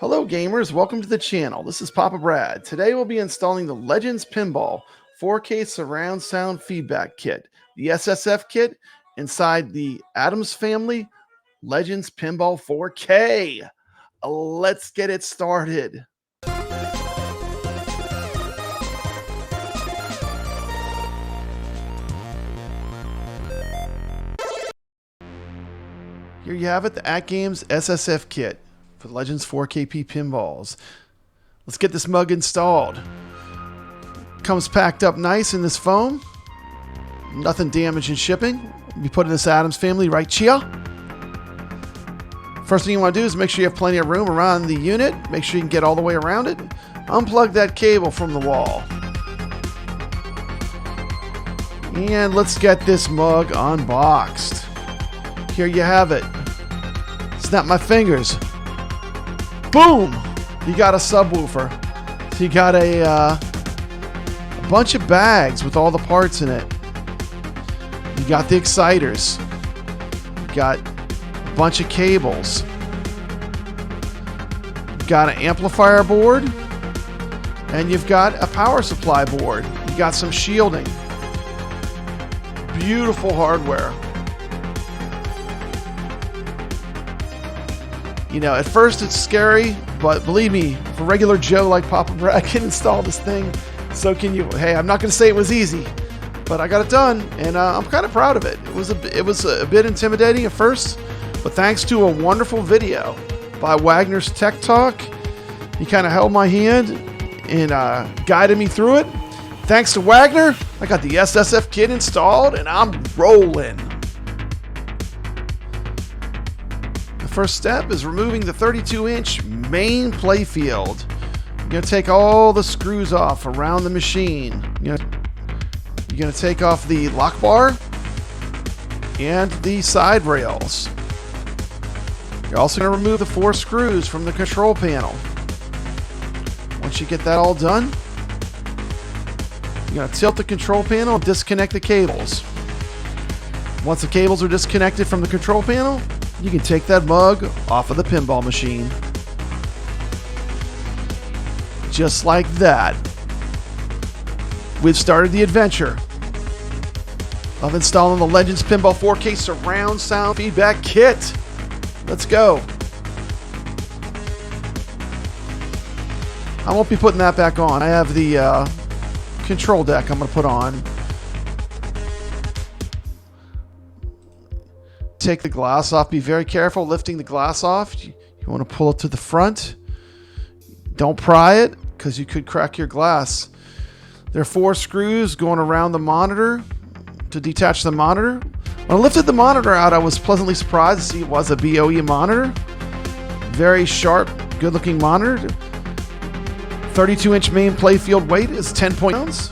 Hello gamers, welcome to the channel. This is Papa Brad. Today we'll be installing the Legends Pinball 4K surround sound feedback kit, the SSF kit inside the Addams family Legends Pinball 4K. Let's get it started. Here you have it, the AtGames SSF kit for Legends 4KP pinballs. Let's get this mug installed. Comes packed up nice in this foam. Nothing damaged in shipping. We put in this Addams family right here. First thing you want to do is make sure you have plenty of room around the unit. Make sure you can get all the way around it. Unplug that cable from the wall. And let's get this mug unboxed. Here you have it. Snap my fingers. Boom! You got a subwoofer. So you got a bunch of bags with all the parts in it. You got the exciters. You got a bunch of cables. You got an amplifier board. And you've got a power supply board. You got some shielding. Beautiful hardware. You know, at first it's scary, but believe me, if a regular Joe like Papa Brad can install this thing, so can you. Hey, I'm not going to say it was easy, but I got it done, and I'm kind of proud of it. It was a bit intimidating at first, but thanks to a wonderful video by Wagner's Tech Talk, he kind of held my hand and guided me through it. Thanks to Wagner, I got the SSF kit installed, and I'm rolling. First step is removing the 32-inch main playfield. You're going to take all the screws off around the machine. You're going to take off the lock bar and the side rails. You're also going to remove the 4 screws from the control panel. Once you get that all done, you're going to tilt the control panel and disconnect the cables. Once the cables are disconnected from the control panel, you can take that mug off of the pinball machine. Just like that. We've started the adventure of installing the Legends Pinball 4K surround sound feedback kit. Let's go. I won't be putting that back on. I have the control deck I'm going to put on. Take the glass off. Be very careful lifting the glass off. You want to pull it to the front. Don't pry it because you could crack your glass. There are 4 screws going around the monitor to detach the monitor. When I lifted the monitor out, I was pleasantly surprised to see it was a BOE monitor. Very sharp, good looking monitor. 32-inch main playfield weight is 10 pounds.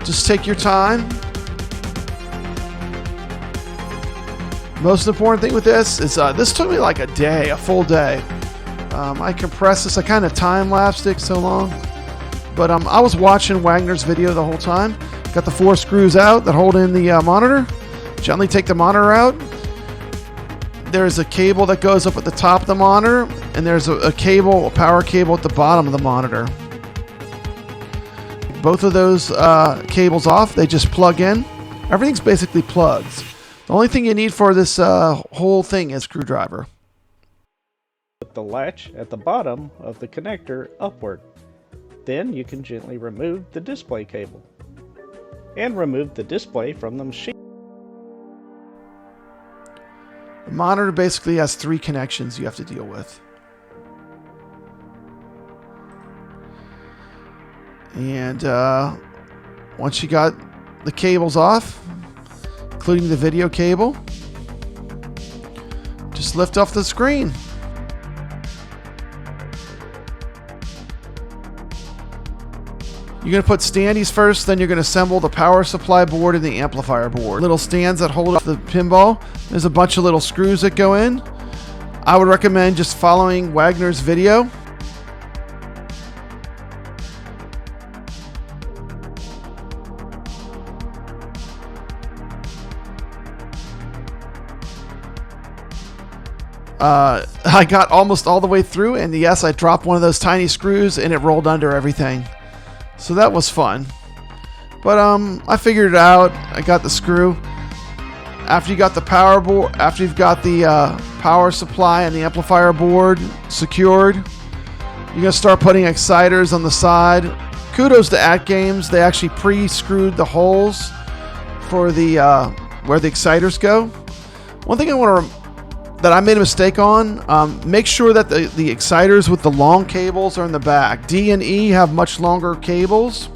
Just take your time. Most important thing with this is this took me like a full day. I compressed this. I kind of time-lapsed it so long. But I was watching Wagner's video the whole time. Got the 4 screws out that hold in the monitor. Gently take the monitor out. There's a cable that goes up at the top of the monitor. And there's a power cable at the bottom of the monitor. Both of those cables off. They just plug in. Everything's basically plugged. The only thing you need for this whole thing is a screwdriver. Put the latch at the bottom of the connector upward. Then you can gently remove the display cable and remove the display from the machine. The monitor basically has 3 connections you have to deal with. And once you got the cables off, including the video cable, just lift off the screen. You're going to put standees first, then you're going to assemble the power supply board and the amplifier board. Little stands that hold up the pinball. There's a bunch of little screws that go in. I would recommend just following Wagner's video. I got almost all the way through, and yes, I dropped one of those tiny screws and it rolled under everything. So that was fun. But I figured it out. I got the screw. After you got the power board, after you've got the power supply and the amplifier board secured, you're gonna start putting exciters on the side. Kudos to AtGames. They actually pre-screwed the holes for the where the exciters go. One thing that I made a mistake on, make sure that the exciters with the long cables are in the back. D and E have much longer cables.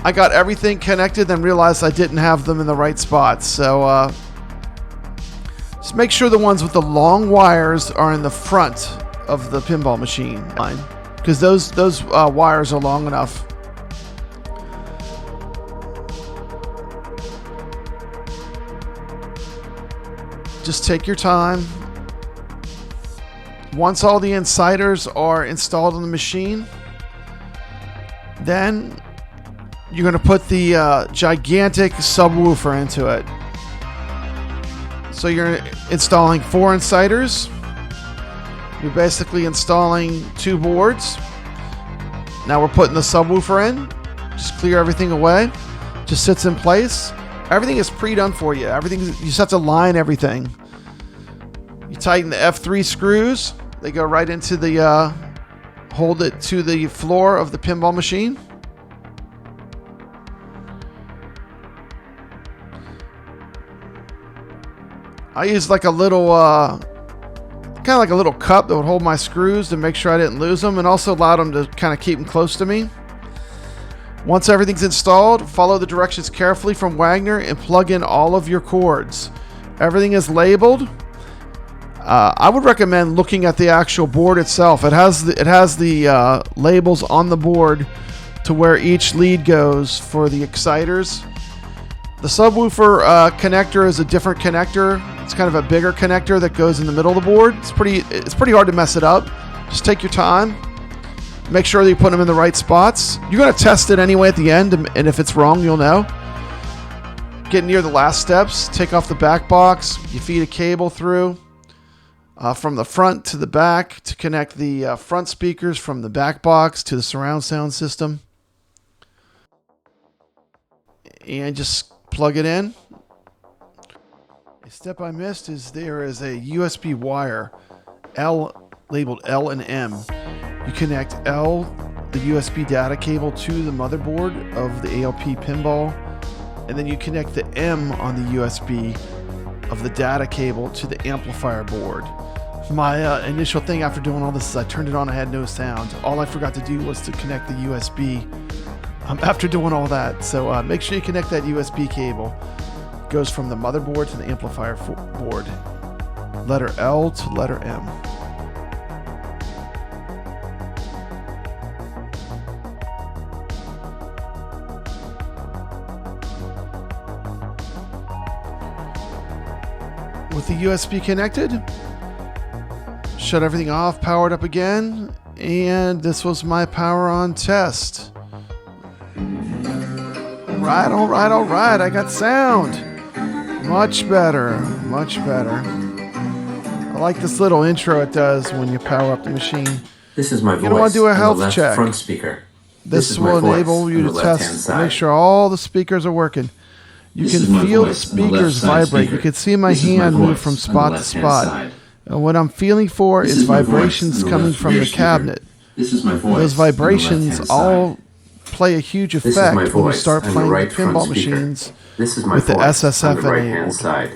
I got everything connected, then realized I didn't have them in the right spots. So just make sure the ones with the long wires are in the front of the pinball machine, because those wires are long enough. Just take your time. Once all the inciters are installed on the machine, then you're going to put the gigantic subwoofer into it. So you're installing 4 inciters. You're basically installing 2 boards. Now we're putting the subwoofer in. Just clear everything away. Just sits in place. Everything is pre-done for you. Everything, you just have to line everything. You tighten the F3 screws. They go right into the, hold it to the floor of the pinball machine. I used like a little, kind of like a little cup that would hold my screws to make sure I didn't lose them, and also allowed them to kind of keep them close to me. Once everything's installed, follow the directions carefully from Wagner and plug in all of your cords. Everything is labeled. I would recommend looking at the actual board itself. It has the labels on the board to where each lead goes for the exciters. The subwoofer connector is a different connector. It's kind of a bigger connector that goes in the middle of the board. It's pretty hard to mess it up. Just take your time. Make sure that you put them in the right spots. You're going to test it anyway at the end, and if it's wrong, you'll know. Get near the last steps. Take off the back box. You feed a cable through from the front to the back to connect the front speakers from the back box to the surround sound system. And just plug it in. A step I missed is there is a USB wire, labeled L and M. You connect L, the USB data cable, to the motherboard of the ALP pinball, and then you connect the M on the USB of the data cable to the amplifier board. My initial thing after doing all this is I turned it on, I had no sound. All I forgot to do was to connect the USB after doing all that. So make sure you connect that USB cable. It goes from the motherboard to the amplifier board. Letter L to letter M. With the USB connected, shut everything off, powered up again, and this was my power on test. All right, I got sound. Much better, much better. I like this little intro it does when you power up the machine. This is my voice. You're gonna want to do a health check. Front speaker. This will enable you to test, make sure all the speakers are working. You can feel the speakers vibrate. You can see my hand move from spot to spot. And what I'm feeling for is vibrations coming from the cabinet. Those vibrations all play a huge effect when you start playing the pinball machines with the SSF enabled.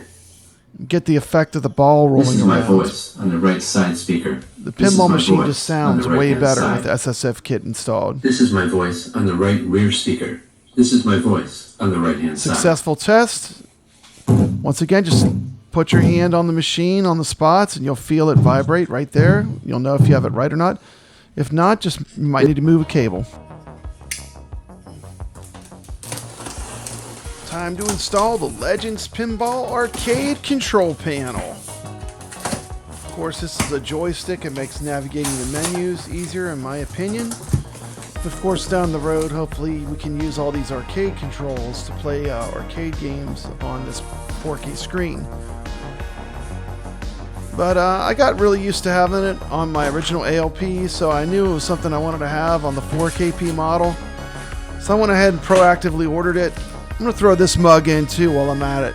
Get the effect of the ball rolling around. This is my voice on the right side speaker. The pinball machine just sounds way better with the SSF kit installed. This is my voice on the right rear speaker. This is my voice on the right hand side. Successful test. Once again, just put your hand on the machine on the spots and you'll feel it vibrate right there. You'll know if you have it right or not. If not, just you might need to move a cable. Time to install the Legends Pinball Arcade control panel. Of course, this is a joystick. It makes navigating the menus easier, in my opinion. But of course, down the road, hopefully we can use all these arcade controls to play arcade games on this 4K screen. But I got really used to having it on my original ALP, so I knew it was something I wanted to have on the 4KP model. So I went ahead and proactively ordered it. I'm going to throw this mug in too while I'm at it.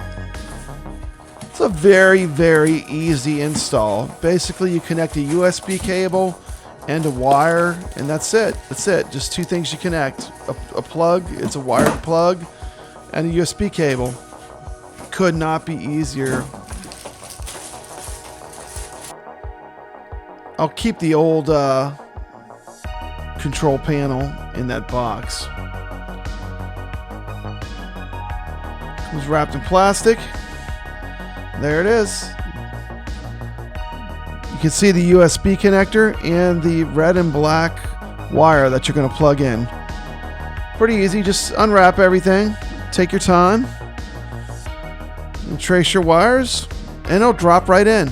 It's a very, very easy install. Basically, you connect a USB cable and a wire, and that's it. That's it. Just two things you connect. A plug, it's a wired plug, and a USB cable. Could not be easier. I'll keep the old control panel in that box. Comes wrapped in plastic. There it is. You can see the USB connector and the red and black wire that you're going to plug in. Pretty easy. Just unwrap everything. Take your time. And trace your wires, and it'll drop right in.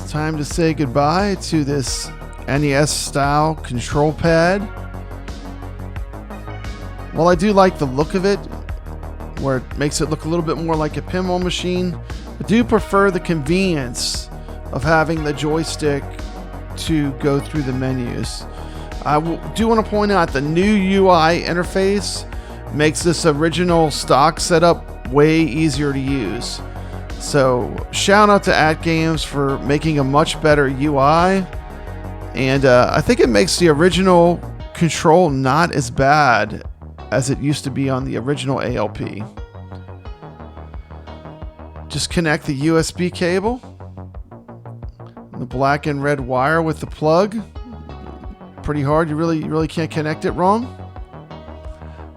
Time to say goodbye to this NES style control pad. While I do like the look of it, where it makes it look a little bit more like a pinball machine, I do prefer the convenience of having the joystick to go through the menus. I do want to point out the new UI interface makes this original stock setup way easier to use. So shout out to AtGames for making a much better UI, and I think it makes the original control not as bad as it used to be on the original ALP. Just connect the USB cable, the black and red wire with the plug. Pretty hard. You really can't connect it wrong.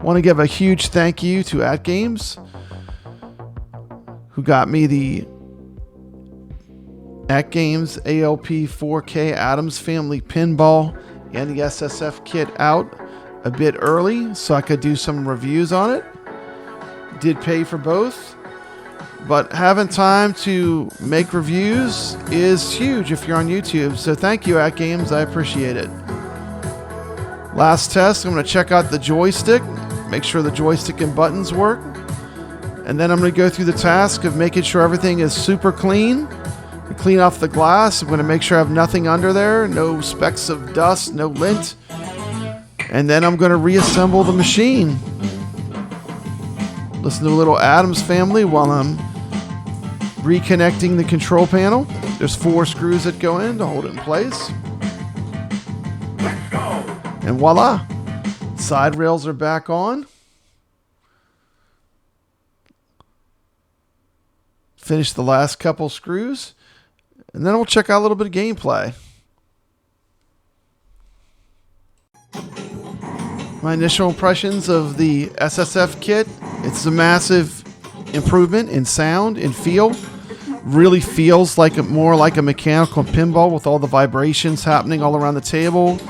Want to give a huge thank you to AtGames, who got me the AtGames ALP 4K Addams Family Pinball and the SSF kit out a bit early so I could do some reviews on it. Did pay for both, but having time to make reviews is huge if you're on YouTube, so thank you, AtGames. I appreciate it. Last test, I'm going to check out the joystick, make sure the joystick and buttons work. And then I'm going to go through the task of making sure everything is super clean. Clean off the glass. I'm going to make sure I have nothing under there. No specks of dust, no lint. And then I'm going to reassemble the machine. Listen to a little Addams Family while I'm reconnecting the control panel. There's 4 screws that go in to hold it in place. And voila. Side rails are back on. Finish the last couple screws, and then we'll check out a little bit of gameplay. My initial impressions of the SSF kit: it's a massive improvement in sound and feel. Really feels like more like a mechanical pinball with all the vibrations happening all around the table.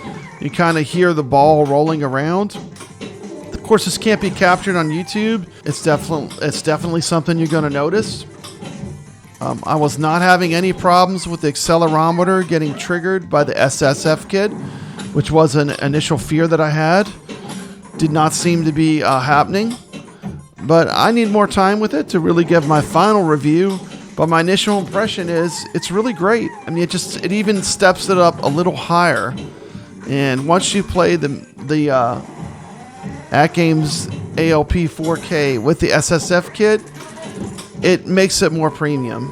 You kind of hear the ball rolling around. Of course, this can't be captured on YouTube. It's definitely something you're going to notice. I was not having any problems with the accelerometer getting triggered by the SSF kit, which was an initial fear that I had. Did not seem to be happening, but I need more time with it to really give my final review. But my initial impression is it's really great. I mean, it even steps it up a little higher. And once you play the AtGames ALP 4K with the SSF kit, it makes it more premium.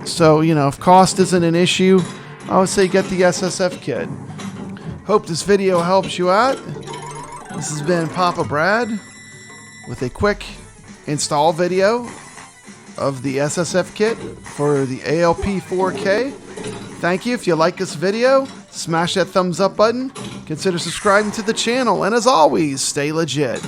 So, if cost isn't an issue, I would say get the SSF kit. Hope this video helps you out. This has been Papa Brad with a quick install video of the SSF kit for the ALP 4K. Thank you. If you like this video, smash that thumbs up button. Consider subscribing to the channel. And as always, stay legit.